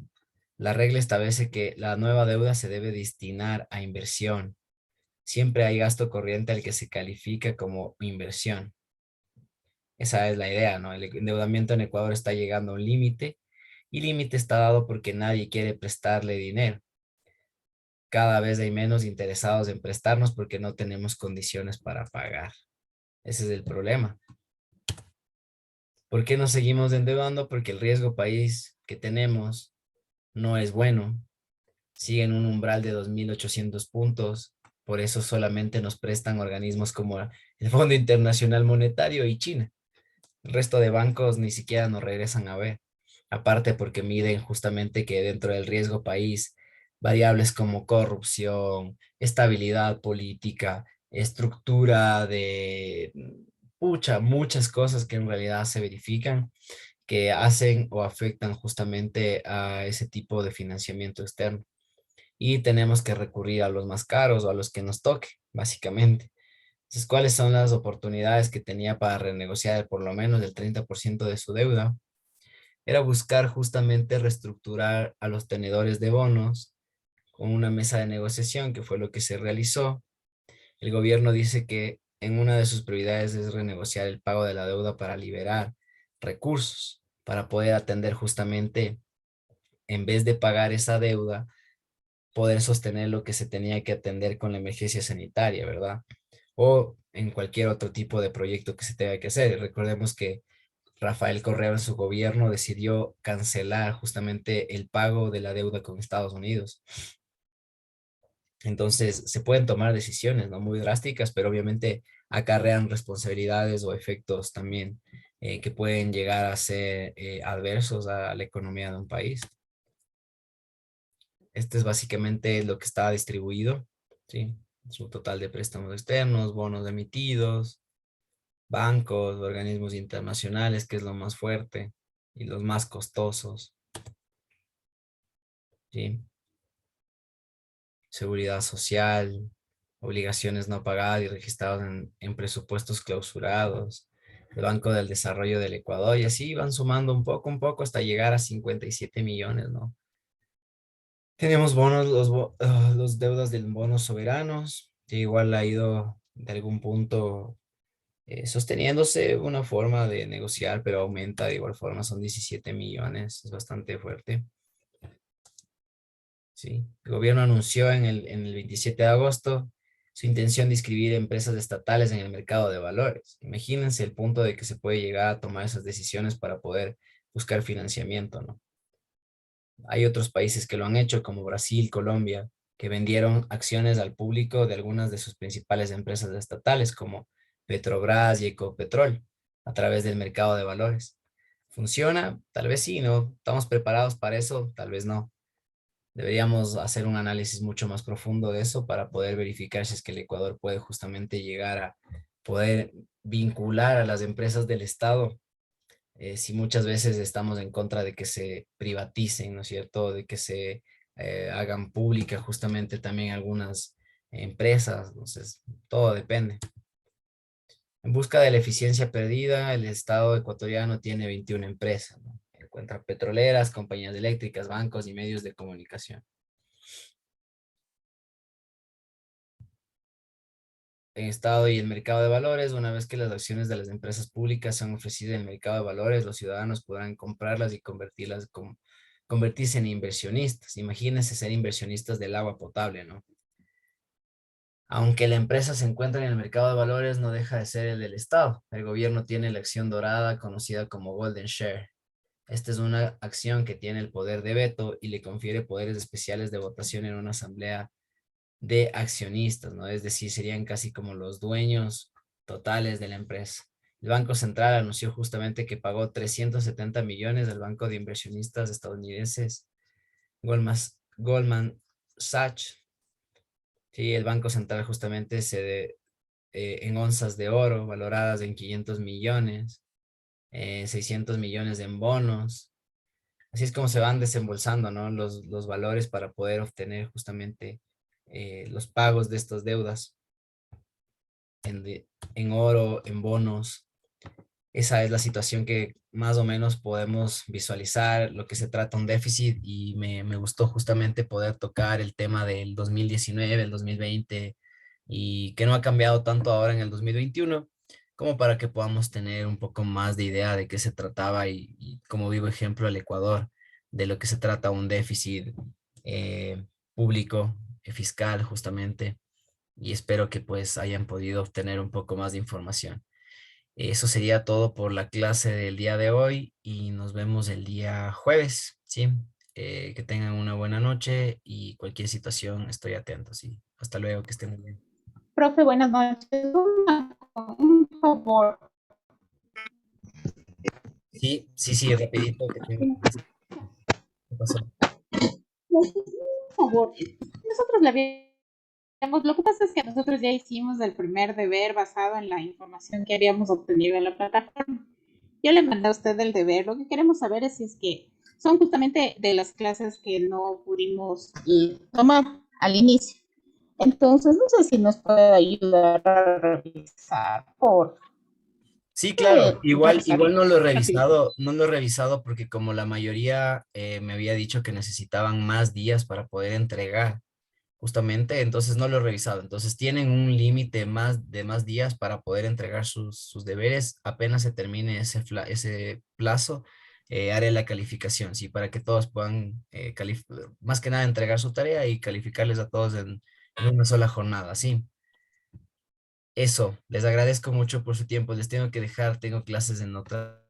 La regla establece que la nueva deuda se debe destinar a inversión. Siempre hay gasto corriente al que se califica como inversión. Esa es la idea, ¿no? El endeudamiento en Ecuador está llegando a un límite y límite está dado porque nadie quiere prestarle dinero. Cada vez hay menos interesados en prestarnos porque no tenemos condiciones para pagar. Ese es el problema. ¿Por qué nos seguimos endeudando? Porque el riesgo país que tenemos no es bueno. Sigue en un umbral de 2.800 puntos. Por eso solamente nos prestan organismos como el Fondo Internacional Monetario y China. El resto de bancos ni siquiera nos regresan a ver. Aparte porque miden justamente que dentro del riesgo país, variables como corrupción, estabilidad política, estructura de, pucha, muchas cosas que en realidad se verifican, que hacen o afectan justamente a ese tipo de financiamiento externo. Y tenemos que recurrir a los más caros o a los que nos toque, básicamente. Entonces, ¿cuáles son las oportunidades que tenía para renegociar por lo menos el 30% de su deuda? Era buscar justamente reestructurar a los tenedores de bonos con una mesa de negociación, que fue lo que se realizó. El gobierno dice que en una de sus prioridades es renegociar el pago de la deuda para liberar recursos, para poder atender justamente, en vez de pagar esa deuda, poder sostener lo que se tenía que atender con la emergencia sanitaria, ¿verdad? O en cualquier otro tipo de proyecto que se tenga que hacer. Recordemos que Rafael Correa en su gobierno decidió cancelar justamente el pago de la deuda con Estados Unidos. Entonces, se pueden tomar decisiones, ¿no? Muy drásticas, pero obviamente acarrean responsabilidades o efectos también que pueden llegar a ser adversos a la economía de un país. Este es básicamente lo que está distribuido, ¿sí? Su total de préstamos externos, bonos emitidos, bancos, organismos internacionales, que es lo más fuerte y los más costosos, ¿sí? Seguridad social, obligaciones no pagadas y registrados en presupuestos clausurados, el Banco del Desarrollo del Ecuador, y así van sumando un poco hasta llegar a 57 millones, ¿no? Tenemos bonos, los deudas del bonos soberanos, que igual ha ido de algún punto sosteniéndose una forma de negociar, pero aumenta de igual forma, son 17 millones, es bastante fuerte. Sí. El gobierno anunció en el 27 de agosto su intención de inscribir empresas estatales en el mercado de valores. Imagínense el punto de que se puede llegar a tomar esas decisiones para poder buscar financiamiento, ¿no? Hay otros países que lo han hecho, como Brasil, Colombia, que vendieron acciones al público de algunas de sus principales empresas estatales, como Petrobras y Ecopetrol, a través del mercado de valores. ¿Funciona? Tal vez sí, ¿no? ¿Estamos preparados para eso? Tal vez no. Deberíamos hacer un análisis mucho más profundo de eso para poder verificar si es que el Ecuador puede justamente llegar a poder vincular a las empresas del Estado, si muchas veces estamos en contra de que se privaticen, ¿no es cierto? De que se hagan públicas justamente también algunas empresas, entonces todo depende. En busca de la eficiencia perdida, el Estado ecuatoriano tiene 21 empresas, ¿no? Encuentra petroleras, compañías eléctricas, bancos y medios de comunicación. En Estado y el mercado de valores, una vez que las acciones de las empresas públicas sean ofrecidas en el mercado de valores, los ciudadanos podrán comprarlas y convertirse en inversionistas. Imagínense ser inversionistas del agua potable, ¿no? Aunque la empresa se encuentra en el mercado de valores, no deja de ser el del Estado. El gobierno tiene la acción dorada conocida como Golden Share. Esta es una acción que tiene el poder de veto y le confiere poderes especiales de votación en una asamblea de accionistas, ¿no? Es decir, serían casi como los dueños totales de la empresa. El Banco Central anunció justamente que pagó 370 millones al banco de inversionistas estadounidenses Goldman Sachs. Sí, el Banco Central justamente en onzas de oro valoradas en 500 millones, 600 millones en bonos. Así es como se van desembolsando, ¿no? Los valores para poder obtener justamente los pagos de estas deudas en oro, en bonos. Esa es la situación que más o menos podemos visualizar, lo que se trata un déficit, y me gustó justamente poder tocar el tema del 2019, el 2020, y que no ha cambiado tanto ahora en el 2021, como para que podamos tener un poco más de idea de qué se trataba y como vivo ejemplo el Ecuador, de lo que se trata un déficit público, fiscal justamente, y espero que pues hayan podido obtener un poco más de información. Eso sería todo por la clase del día de hoy y nos vemos el día jueves, ¿sí? Que tengan una buena noche y cualquier situación estoy atento, ¿sí? Hasta luego, que estén muy bien. Profe, buenas noches. Un favor. Sí, sí, sí, rapidito que tengo. ¿Qué pasó? Un favor. Nosotros le habíamos, lo que pasa es que nosotros ya hicimos el primer deber basado en la información que habíamos obtenido en la plataforma. Yo le mandé a usted el deber. Lo que queremos saber es si es que son justamente de las clases que no pudimos tomar al inicio. Entonces, no sé si nos puede ayudar a revisar por Sí, claro, igual revisarlo no lo he rapidito. revisado, no lo he revisado porque como la mayoría me había dicho que necesitaban más días para poder entregar. Justamente, entonces no lo he revisado. Entonces tienen un límite de más días para poder entregar sus deberes. Apenas se termine ese plazo, haré la calificación, ¿sí? Para que todos puedan, más que nada, entregar su tarea y calificarles a todos en una sola jornada, ¿sí? Eso, les agradezco mucho por su tiempo. Les tengo que dejar, tengo clases en otra.